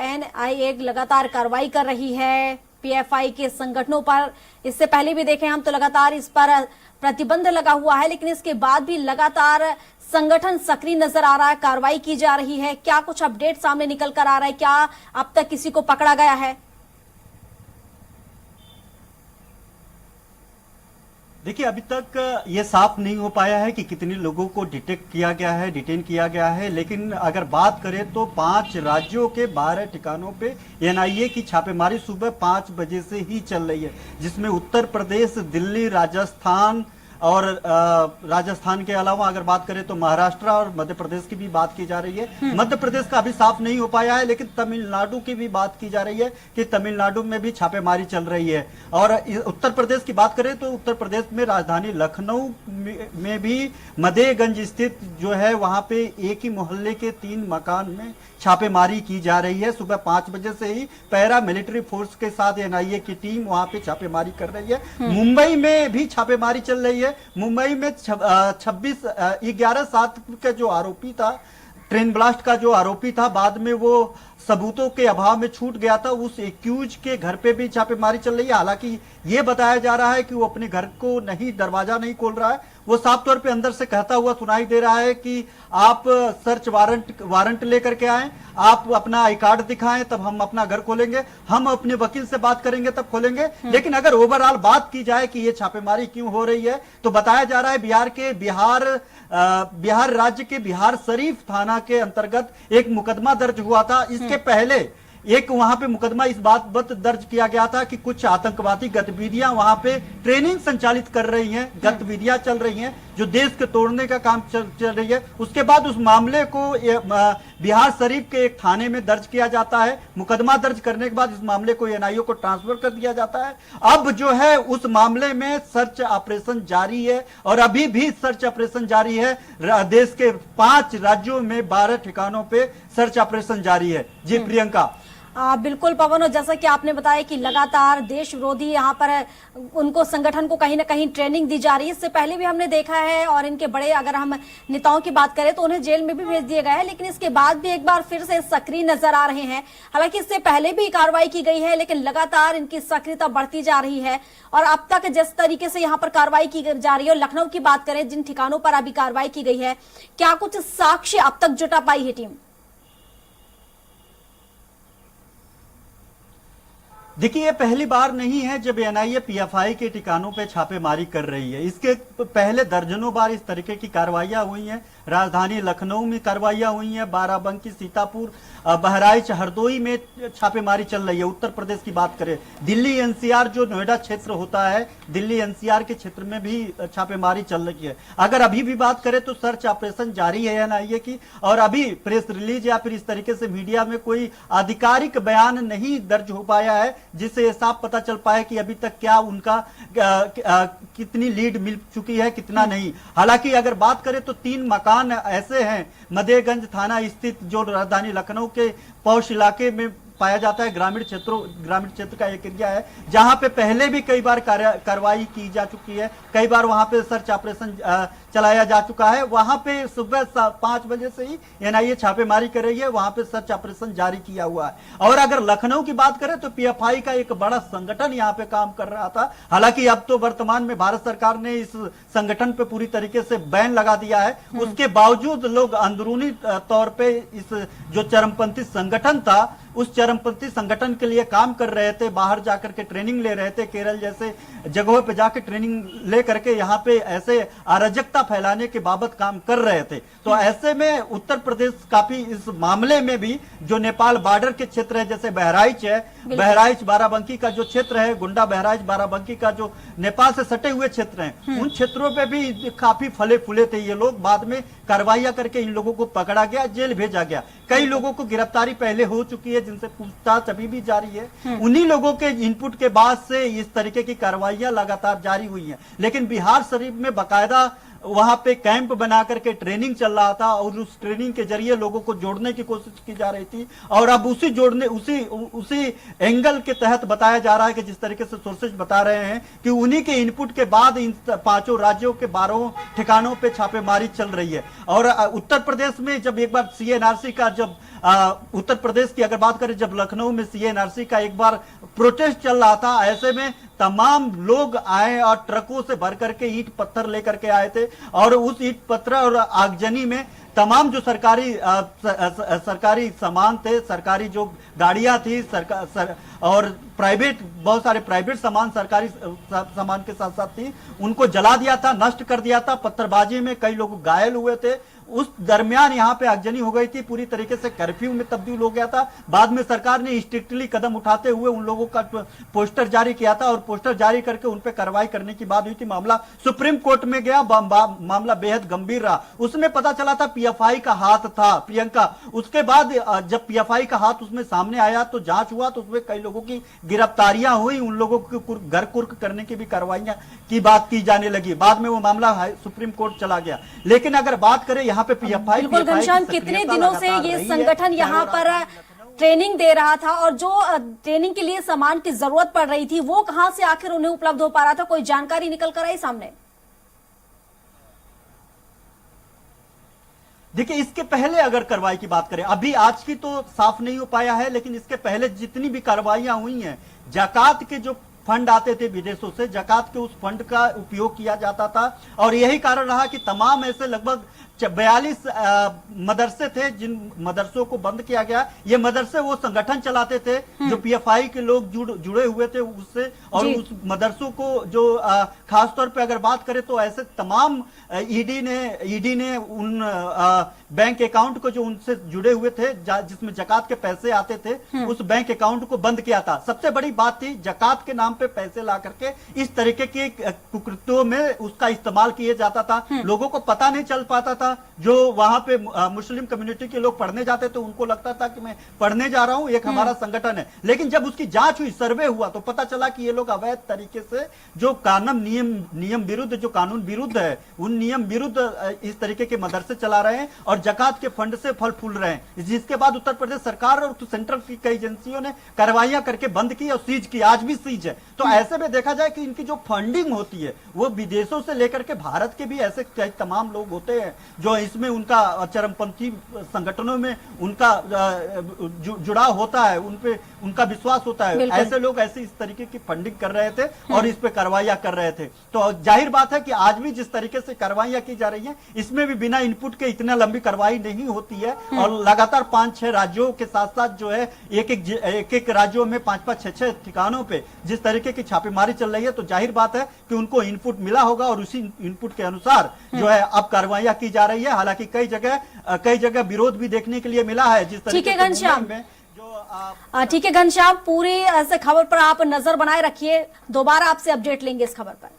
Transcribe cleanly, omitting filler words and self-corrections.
NIA लगातार कार्रवाई कर रही है पीएफआई के संगठनों पर। इससे पहले भी देखें हम तो लगातार इस पर प्रतिबंध लगा हुआ है, लेकिन इसके बाद भी लगातार संगठन सक्रिय नजर आ रहा है, कार्रवाई की जा रही है। क्या कुछ अपडेट सामने निकल कर आ रहा है? क्या अब तक किसी को पकड़ा गया है? देखिए, अभी तक ये साफ नहीं हो पाया है कि कितने लोगों को डिटेक्ट किया गया है, डिटेन किया गया है। लेकिन अगर बात करें तो 5 राज्यों के 12 ठिकानों पे एनआईए की छापेमारी सुबह 5 बजे से ही चल रही है, जिसमें उत्तर प्रदेश, दिल्ली, राजस्थान और राजस्थान के अलावा अगर बात करें तो महाराष्ट्र और मध्य प्रदेश की भी बात की जा रही है। मध्य प्रदेश का अभी साफ नहीं हो पाया है, लेकिन तमिलनाडु की भी बात की जा रही है कि तमिलनाडु में भी छापेमारी चल रही है। और उत्तर प्रदेश की बात करें तो उत्तर प्रदेश में राजधानी लखनऊ में भी मदेगंज स्थित जो है वहां पे एक ही मोहल्ले के 3 मकान में छापेमारी की जा रही है। सुबह 5 बजे से ही पैरा मिलिट्री फोर्स के साथ एनआईए की टीम वहां पे छापेमारी कर रही है। मुंबई में भी छापेमारी चल रही है। मुंबई में 11/7 का जो आरोपी था, ट्रेन ब्लास्ट का जो आरोपी था, बाद में वो सबूतों के अभाव में छूट गया था, उस एक्यूज के घर पे भी छापेमारी चल रही है। हालांकि ये बताया जा रहा है कि वो अपने घर को दरवाजा नहीं खोल रहा है, वो साफ तौर पे अंदर से कहता हुआ सुनाई दे रहा है कि आप सर्च वारंट लेकर के आए, आप अपना आई कार्ड दिखाएं तब हम अपना घर खोलेंगे, हम अपने वकील से बात करेंगे तब खोलेंगे। लेकिन अगर ओवरऑल बात की जाए कि ये छापेमारी क्यों हो रही है, तो बताया जा रहा है बिहार राज्य के बिहार शरीफ थाना के अंतर्गत एक मुकदमा दर्ज हुआ था। इसके पहले एक वहां पे मुकदमा इस बात दर्ज किया गया था कि कुछ आतंकवादी गतिविधियां वहां पे ट्रेनिंग संचालित कर रही हैं, गतिविधियां चल रही हैं जो देश के तोड़ने का काम चल रही है। उसके बाद उस मामले को बिहार शरीफ के एक थाने में दर्ज किया जाता है। मुकदमा दर्ज करने के बाद इस मामले को एनआईए को ट्रांसफर कर दिया जाता है। अब जो है उस मामले में सर्च ऑपरेशन जारी है और अभी भी सर्च ऑपरेशन जारी है। देश के 5 राज्यों में 12 ठिकानों पे सर्च ऑपरेशन जारी है। जी प्रियंका। बिल्कुल पवन, और जैसा कि आपने बताया कि लगातार देश विरोधी यहाँ पर उनको संगठन को कहीं ना कहीं ट्रेनिंग दी जा रही है। इससे पहले भी हमने देखा है, और इनके बड़े अगर हम नेताओं की बात करें तो उन्हें जेल में भी भेज दिया गया है, लेकिन इसके बाद भी एक बार फिर से सक्रिय नजर आ रहे हैं। हालांकि इससे पहले भी कार्रवाई की गई है, लेकिन लगातार इनकी सक्रियता बढ़ती जा रही है। और अब तक जिस तरीके से यहाँ पर कार्रवाई की जा रही है, और लखनऊ की बात करें जिन ठिकानों पर अभी कार्रवाई की गई है, क्या कुछ साक्ष्य अब तक जुटा पाई है टीम? देखिए, ये पहली बार नहीं है जब एनआईए पीएफआई के ठिकानों पे छापेमारी कर रही है। इसके पहले दर्जनों बार इस तरीके की कार्रवाइयां हुई हैं। राजधानी लखनऊ में कार्रवाइयां हुई हैं, बाराबंकी, सीतापुर, बहराइच, हरदोई में छापेमारी चल रही है। उत्तर प्रदेश की बात करें, दिल्ली एनसीआर जो नोएडा क्षेत्र होता है, दिल्ली एनसीआर के क्षेत्र में भी छापेमारी चल रही है। अगर अभी भी बात करें तो सर्च ऑपरेशन जारी है एनआईए की, और अभी प्रेस रिलीज या फिर इस तरीके से मीडिया में कोई आधिकारिक बयान नहीं दर्ज हो पाया है जिससे ये साफ पता चल पाए कि अभी तक क्या उनका कितनी लीड मिल चुकी है, कितना नहीं। हालांकि अगर बात करें तो 3 मकान ऐसे हैं मदेगंज थाना स्थित जो राजधानी लखनऊ के पौष इलाके में पाया जाता है। ग्रामीण क्षेत्र का एक एरिया है जहां पे पहले भी कई बार कार्रवाई की जा चुकी है, कई बार वहां पे सर्च ऑपरेशन चलाया जा चुका है। वहां पे सुबह 5 बजे से ही एनआईए छापेमारी कर रही है, वहां पे सर्च ऑपरेशन जारी किया हुआ है। और अगर लखनऊ की बात करें तो पीएफआई का एक बड़ा संगठन यहां पे काम कर रहा था। हालांकि अब तो वर्तमान में भारत सरकार ने इस संगठन पे पूरी तरीके से बैन लगा दिया है। उसके बावजूद लोग अंदरूनी तौर पे इस जो चरमपंथी संगठन था उस चरमपंथी संगठन के लिए काम कर रहे थे, बाहर जाकर के ट्रेनिंग ले रहे थे, केरल जैसे जगहों पे जाकर ट्रेनिंग ले करके यहाँ पे ऐसे अराजकता फैलाने के बाबत काम कर रहे थे। तो ऐसे में उत्तर प्रदेश काफी इस मामले में भी जो नेपाल बॉर्डर के क्षेत्र है, जैसे बहराइच है, बहराइच बाराबंकी का जो क्षेत्र है, गुंडा बहराइच बाराबंकी का जो नेपाल से सटे हुए क्षेत्र हैं, उन क्षेत्रों पे भी काफी फले फूले थे ये लोग। बाद में कार्रवाइयां करके इन लोगों को पकड़ा गया, जेल भेजा गया। कई लोगों को गिरफ्तारी पहले हो चुकी है जिनसे पूछताछ अभी भी जारी है। उन्हीं लोगों के इनपुट के बाद से इस तरीके की कार्रवाइयां लगातार जारी हुई हैं। लेकिन बिहार शरीफ में बाकायदा वहां पे कैंप बना करके ट्रेनिंग चल रहा था और उस ट्रेनिंग के जरिए लोगों को जोड़ने की कोशिश की जा रही थी। और अब उसी एंगल के तहत बताया जा रहा है कि जिस तरीके से सोर्सेज बता रहे हैं कि उन्हीं के इनपुट के बाद इन 5 राज्यों के 12 ठिकानों पे छापेमारी चल रही है। और उत्तर प्रदेश में जब एक बार सीएनआरसी का जब उत्तर प्रदेश की अगर बात करें, जब लखनऊ में सीएनआरसी का एक बार प्रोटेस्ट चल रहा था, ऐसे में तमाम लोग आए और ट्रकों से भर करके ईंट पत्थर लेकर के आए थे। और उस ईंट पत्थर और आगजनी में तमाम जो सरकारी सामान थे, सरकारी जो गाड़ियां थी, और प्राइवेट, बहुत सारे प्राइवेट सामान सरकारी सामान के साथ साथ थी, उनको जला दिया था, नष्ट कर दिया था। पत्थरबाजी में कई लोग घायल हुए थे। उस दरमियान यहाँ पे आगजनी हो गई थी, पूरी तरीके से कर्फ्यू में तब्दील हो गया था। बाद में सरकार ने स्ट्रिक्टली कदम उठाते हुए उन लोगों का पोस्टर जारी किया था और पोस्टर जारी करके उन पे कार्रवाई करने की बात हुई थी। मामला सुप्रीम कोर्ट में गया, मामला बेहद गंभीर रहा। उसमें पता चला था पीएफआई का हाथ था, प्रियंका। उसके बाद जब पीएफआई का हाथ उसमें सामने आया तो जांच हुआ, तो उसमें कई लोगों की गिरफ्तारियां हुई, उन लोगों को घर कुर्क करने की भी कार्रवाइयां की बात की जाने लगी। बाद में वो मामला सुप्रीम कोर्ट चला गया। लेकिन अगर बात करें यहाँ पे पीएफआई, बिल्कुल घनश्याम, कितने दिनों से ये संगठन यहाँ पर ट्रेनिंग दे रहा था और जो ट्रेनिंग के लिए सामान की जरूरत पड़ रही थी वो कहां से आखिर उन्हें उपलब्ध हो पा रहा था? कोई जानकारी निकल कर आई सामने? देखिए, इसके पहले अगर कार्रवाई की बात करें, अभी आज की तो साफ नहीं हो पाया है, लेकिन इसके पहले जितनी भी कार्रवाइयां हुई हैं, जाकात के जो फंड आते थे विदेशों से, जाकात के उस फंड का उपयोग किया जाता था। और यही कारण रहा कि तमाम ऐसे लगभग 42 मदरसे थे जिन मदरसों को बंद किया गया। ये मदरसे वो संगठन चलाते थे जो पीएफआई के लोग जुड़े हुए थे उससे। और उस मदरसों को जो खासतौर पे अगर बात करें तो ऐसे तमाम ईडी ने उन बैंक अकाउंट को जो उनसे जुड़े हुए थे जिसमें जकात के पैसे आते थे, उस बैंक अकाउंट को बंद किया था। सबसे बड़ी बात थी, जकात के नाम पे पैसे ला करके इस तरीके के कुकृत्यों में उसका इस्तेमाल किया जाता था। लोगों को पता नहीं चल पाता था। जो वहां पे मुस्लिम कम्युनिटी के लोग पढ़ने जाते थे उनको लगता था कि मैं पढ़ने जा रहा हूं, एक हमारा संगठन है। लेकिन जब उसकी जांच हुई, सर्वे हुआ, तो पता चला कि ये लोग अवैध तरीके से जो नियम विरुद्ध, जो कानून विरुद्ध है, उन नियम विरुद्ध इस तरीके के मदरसे चला रहे हैं और जकात के फंड से फल फूल रहे हैं। जिसके बाद उत्तर प्रदेश सरकार और सेंट्रल की कई एजेंसियों ने कार्रवाइयां करके बंद की और सीज की, आज भी सीज है। तो ऐसे में देखा जाए कि इनकी जो फंडिंग होती है वो विदेशों से लेकर के भारत के भी ऐसे तमाम लोग होते हैं जो इसमें उनका चरमपंथी संगठनों में उनका जुड़ाव होता है, उनका विश्वास होता है। ऐसे लोग ऐसे इस तरीके की फंडिंग कर रहे थे और इस पे कार्रवाइयां कर रहे थे। तो जाहिर बात है कि आज भी जिस तरीके से कार्रवाइयां की जा रही हैं, इसमें भी बिना इनपुट के इतना लंबी कार्रवाई नहीं होती है। और लगातार 5-6 राज्यों के साथ साथ जो है एक एक राज्यों में 5-5, 6-6 ठिकानों पे जिस तरीके की छापेमारी चल रही है, तो जाहिर बात है कि उनको इनपुट मिला होगा और उसी इनपुट के अनुसार जो है अब कार्रवाइयां की जा रही है। हालांकि कई जगह विरोध भी देखने के लिए मिला है। जिस तरीके से घनश्याम, ठीक है घनश्याम, पूरी ऐसे खबर पर आप नजर बनाए रखिए। दोबारा आपसे अपडेट लेंगे इस खबर पर।